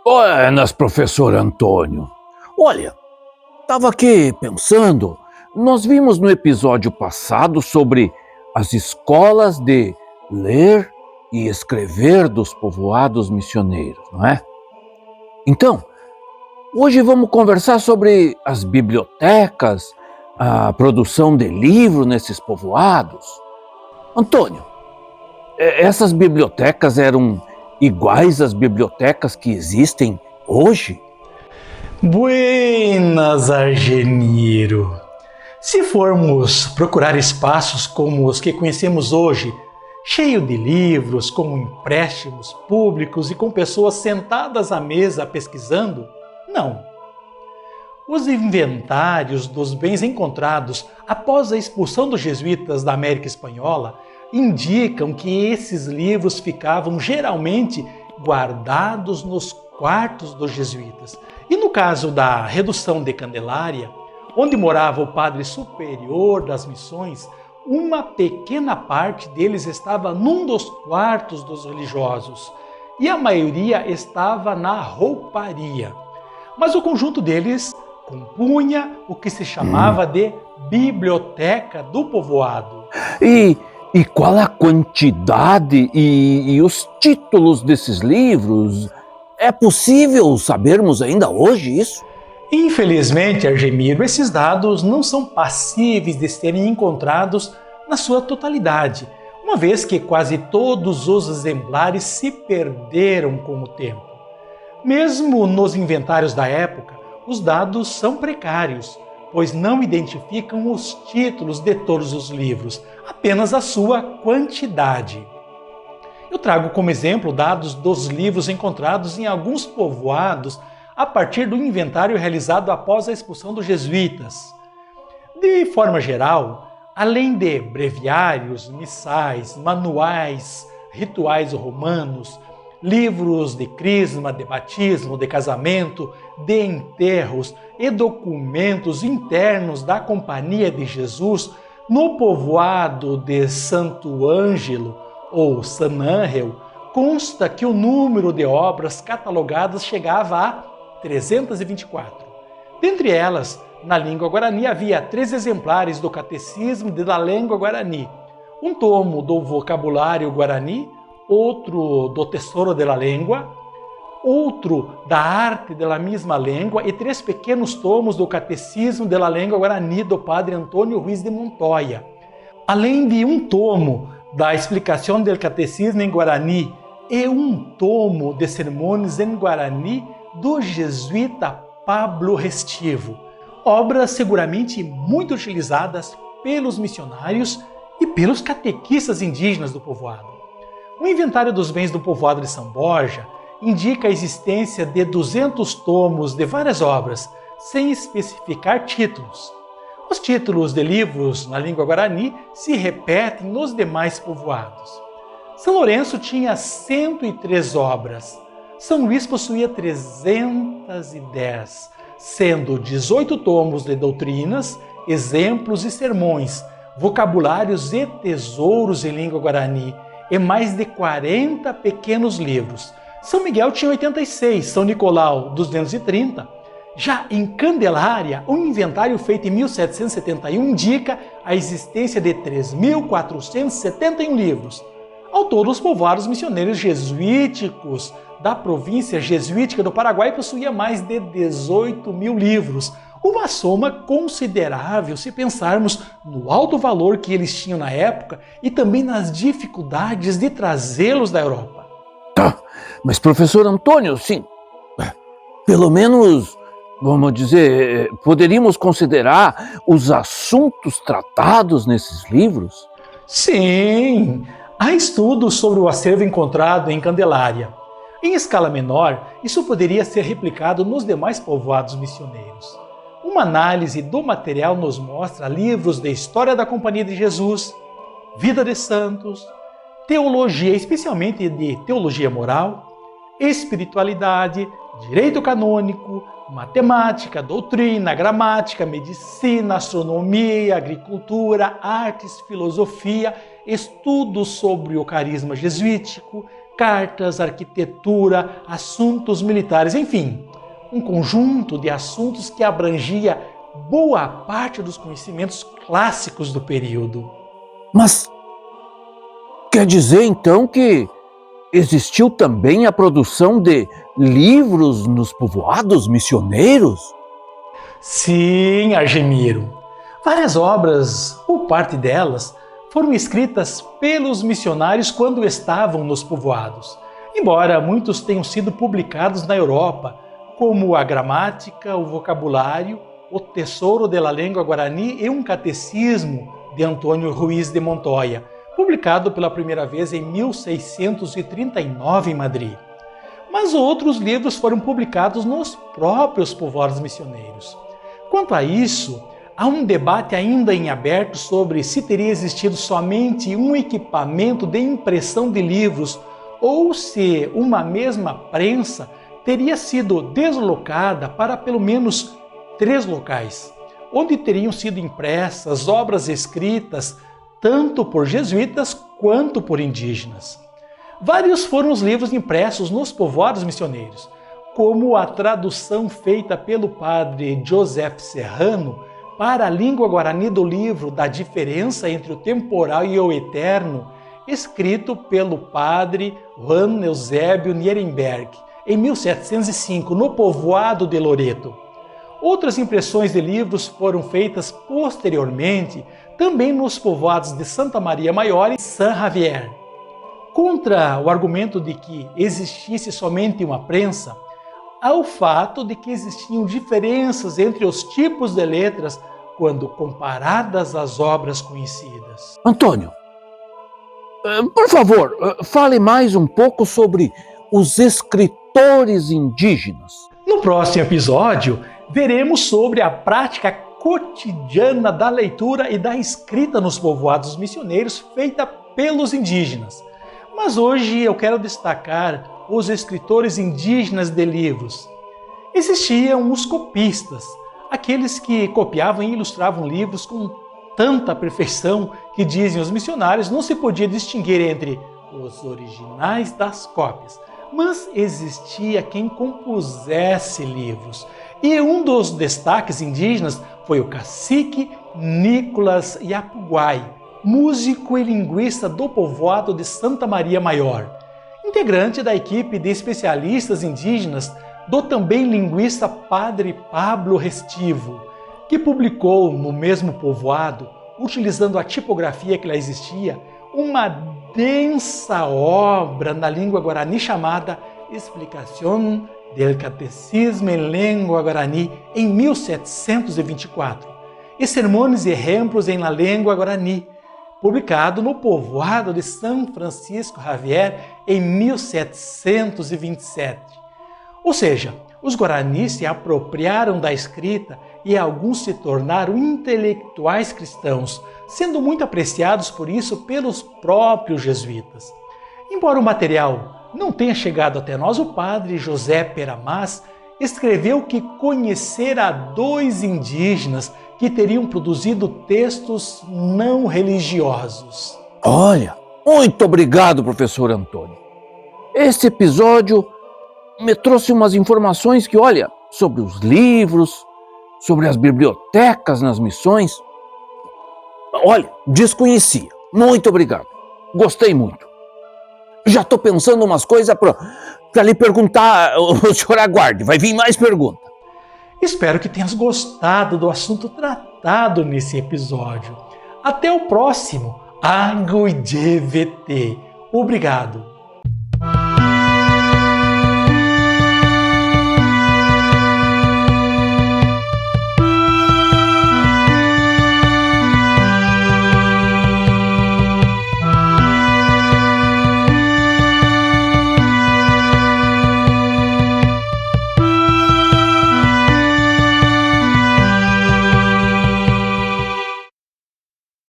Buenas, professor Antônio. Olha, estava aqui pensando, nós vimos no episódio passado sobre as escolas de ler e escrever dos povoados missioneiros, não é? Então, hoje vamos conversar sobre as bibliotecas, a produção de livros nesses povoados. Antônio, essas bibliotecas eram iguais às bibliotecas que existem hoje? Buenas, Argeniro! Se formos procurar espaços como os que conhecemos hoje, cheio de livros, com empréstimos públicos e com pessoas sentadas à mesa pesquisando, não. Os inventários dos bens encontrados após a expulsão dos jesuítas da América Espanhola indicam que esses livros ficavam geralmente guardados nos quartos dos jesuítas. E no caso da redução de Candelária, onde morava o padre superior das missões, uma pequena parte deles estava num dos quartos dos religiosos e a maioria estava na rouparia. Mas o conjunto deles compunha o que se chamava de biblioteca do povoado. E qual a quantidade e os títulos desses livros? É possível sabermos ainda hoje isso? Infelizmente, Argemiro, esses dados não são passíveis de serem encontrados na sua totalidade, uma vez que quase todos os exemplares se perderam com o tempo. Mesmo nos inventários da época, os dados são precários, pois não identificam os títulos de todos os livros, apenas a sua quantidade. Eu trago como exemplo dados dos livros encontrados em alguns povoados a partir do inventário realizado após a expulsão dos jesuítas. De forma geral, além de breviários, missais, manuais, rituais romanos, livros de crisma, de batismo, de casamento, de enterros e documentos internos da Companhia de Jesus, no povoado de Santo Ângelo, ou San Ángel, consta que o número de obras catalogadas chegava a 324. Dentre elas, na língua guarani havia 3 exemplares do Catecismo da Língua Guarani, um tomo do Vocabulário Guarani, outro do Tesouro de la Língua, outro da Arte de la Mesma Língua e 3 pequenos tomos do Catecismo de la Língua Guarani do Padre Antônio Ruiz de Montoya, além de um tomo da Explicação del Catecismo em Guarani e um tomo de sermões em Guarani do jesuíta Pablo Restivo, obras seguramente muito utilizadas pelos missionários e pelos catequistas indígenas do povoado. O inventário dos bens do povoado de São Borja indica a existência de 200 tomos de várias obras, sem especificar títulos. Os títulos de livros na língua guarani se repetem nos demais povoados. São Lourenço tinha 103 obras. São Luís possuía 310, sendo 18 tomos de doutrinas, exemplos e sermões, vocabulários e tesouros em língua guarani, e mais de 40 pequenos livros. São Miguel tinha 86, São Nicolau 230. Já em Candelária, um inventário feito em 1771 indica a existência de 3.471 livros. Ao todo, os povoados missioneiros jesuíticos da província jesuítica do Paraguai possuía mais de 18.000 livros, uma soma considerável se pensarmos no alto valor que eles tinham na época e também nas dificuldades de trazê-los da Europa. Tá, mas professor Antônio, sim, pelo menos, vamos dizer, poderíamos considerar os assuntos tratados nesses livros? Sim, há estudos sobre o acervo encontrado em Candelária. Em escala menor, isso poderia ser replicado nos demais povoados missioneiros. Uma análise do material nos mostra livros de história da Companhia de Jesus, vida de santos, teologia, especialmente de teologia moral, espiritualidade, direito canônico, matemática, doutrina, gramática, medicina, astronomia, agricultura, artes, filosofia, estudos sobre o carisma jesuítico, cartas, arquitetura, assuntos militares, enfim, um conjunto de assuntos que abrangia boa parte dos conhecimentos clássicos do período. Mas quer dizer então que existiu também a produção de livros nos povoados missioneiros? Sim, Argemiro. Várias obras, ou parte delas, foram escritas pelos missionários quando estavam nos povoados, embora muitos tenham sido publicados na Europa, como a gramática, o vocabulário, o Tesouro de la Língua Guarani e um catecismo de Antônio Ruiz de Montoya, publicado pela primeira vez em 1639 em Madrid. Mas outros livros foram publicados nos próprios povoados missioneiros. Quanto a isso, há um debate ainda em aberto sobre se teria existido somente um equipamento de impressão de livros ou se uma mesma prensa teria sido deslocada para pelo menos 3 locais, onde teriam sido impressas obras escritas tanto por jesuítas quanto por indígenas. Vários foram os livros impressos nos povoados missioneiros, como a tradução feita pelo padre Joseph Serrano para a língua guarani do livro Da Diferença entre o Temporal e o Eterno, escrito pelo padre Juan Eusébio Nierenberg, em 1705, no povoado de Loreto. Outras impressões de livros foram feitas posteriormente, também nos povoados de Santa Maria Maior e San Javier. Contra o argumento de que existisse somente uma prensa, há o fato de que existiam diferenças entre os tipos de letras quando comparadas às obras conhecidas. Antônio, por favor, fale mais um pouco sobre os escritores indígenas. No próximo episódio, veremos sobre a prática cotidiana da leitura e da escrita nos povoados missioneiros feita pelos indígenas. Mas hoje eu quero destacar os escritores indígenas de livros. Existiam os copistas, aqueles que copiavam e ilustravam livros com tanta perfeição que, dizem os missionários, não se podia distinguir entre os originais das cópias. Mas existia quem compusesse livros. E um dos destaques indígenas foi o cacique Nicolas Yapuguai, músico e linguista do povoado de Santa Maria Maior, integrante da equipe de especialistas indígenas do também linguista Padre Pablo Restivo, que publicou no mesmo povoado, utilizando a tipografia que lá existia, uma densa obra na língua guarani chamada Explicación del Catecismo en Lengua Guarani, em 1724, e Sermões e Exemplos em la Lengua Guarani, publicado no povoado de São Francisco Javier em 1727. Ou seja, os guaranis se apropriaram da escrita e alguns se tornaram intelectuais cristãos, sendo muito apreciados por isso pelos próprios jesuítas. Embora o material não tenha chegado até nós, o padre José Peramás escreveu que conhecera 2 indígenas que teriam produzido textos não religiosos. Olha, muito obrigado, professor Antônio. Esse episódio me trouxe umas informações que, olha, sobre os livros, sobre as bibliotecas nas missões. Olha, desconhecia. Muito obrigado. Gostei muito. Já estou pensando umas coisas para lhe perguntar. O senhor aguarde, vai vir mais perguntas. Espero que tenhas gostado do assunto tratado nesse episódio. Até o próximo. Aguidevete. Obrigado.